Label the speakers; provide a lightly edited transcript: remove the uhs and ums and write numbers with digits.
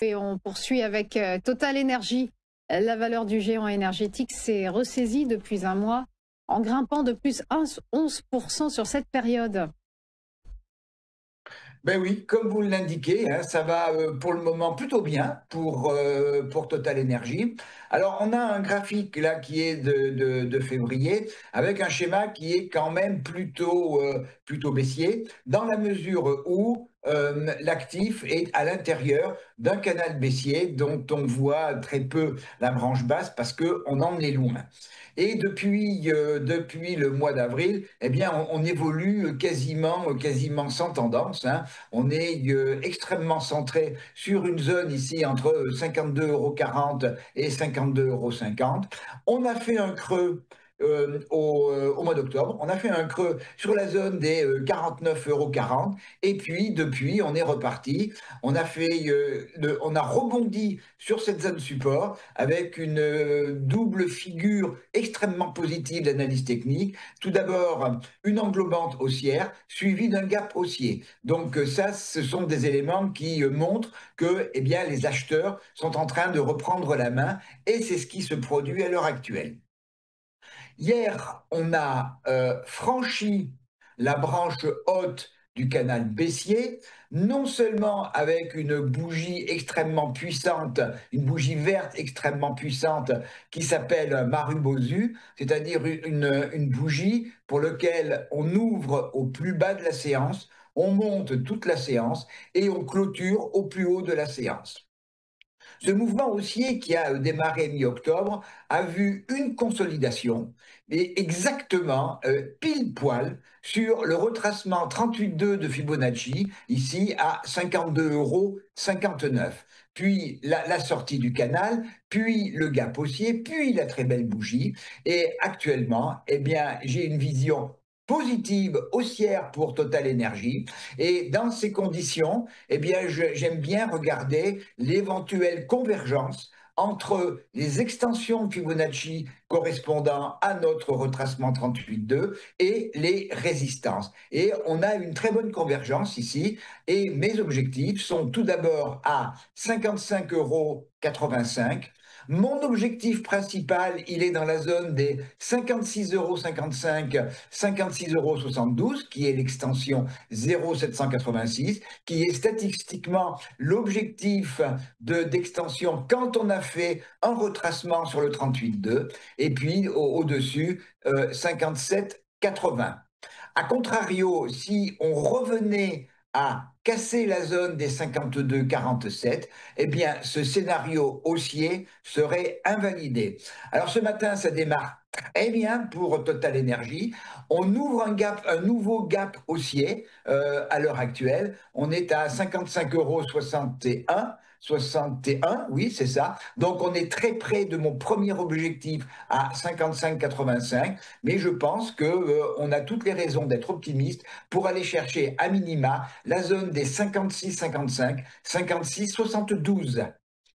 Speaker 1: Et on poursuit avec Total Energy. La valeur du géant énergétique s'est ressaisie depuis un mois en grimpant de plus 11% sur cette période.
Speaker 2: Ben oui, comme vous l'indiquez, hein, ça va pour le moment plutôt bien pour Total Energy. Alors, on a un graphique là qui est de février avec un schéma qui est quand même plutôt baissier, dans la mesure où l'actif est à l'intérieur d'un canal baissier dont on voit très peu la branche basse parce qu'on en est loin. Et depuis le mois d'avril, eh bien, on évolue quasiment sans tendance, hein. On est extrêmement centré sur une zone ici entre 52,40 € et 52,50 €. On a fait un creux au mois d'octobre. On a fait un creux sur la zone des 49,40 € et puis depuis, on est reparti. On a rebondi sur cette zone support avec une double figure extrêmement positive d'analyse technique. Tout d'abord, une englobante haussière suivie d'un gap haussier. Donc ça, ce sont des éléments qui montrent que eh bien, les acheteurs sont en train de reprendre la main et c'est ce qui se produit à l'heure actuelle. Hier, on a franchi la branche haute du canal baissier, non seulement avec une bougie extrêmement puissante, une bougie verte extrêmement puissante qui s'appelle Marubozu, c'est-à-dire une bougie pour laquelle on ouvre au plus bas de la séance, on monte toute la séance et on clôture au plus haut de la séance. Ce mouvement haussier qui a démarré mi-octobre a vu une consolidation, et exactement pile poil sur le retracement 38,2 de Fibonacci, ici à 52,59 €. Puis la sortie du canal, puis le gap haussier, puis la très belle bougie. Et actuellement, eh bien, j'ai une vision positive haussière pour Total Energy. Et dans ces conditions, eh bien, j'aime bien regarder l'éventuelle convergence entre les extensions Fibonacci correspondant à notre retracement 38,2 et les résistances. Et on a une très bonne convergence ici. Et mes objectifs sont tout d'abord à 55,85 €. Mon objectif principal, il est dans la zone des 56,55 €, 56,72 €, qui est l'extension 0,786, qui est statistiquement l'objectif d'extension quand on a fait un retracement sur le 38,2, et puis au-dessus, 57,80. A contrario, si on revenait à casser la zone des 52,47, eh bien, ce scénario haussier serait invalidé. Alors ce matin, ça démarre très bien pour Total Energy. On ouvre un nouveau gap haussier à l'heure actuelle. On est à 55,61 €. 61, oui, c'est ça. Donc on est très près de mon premier objectif à 55,85, mais je pense que on a toutes les raisons d'être optimiste pour aller chercher à minima la zone des 56,55, 56,72.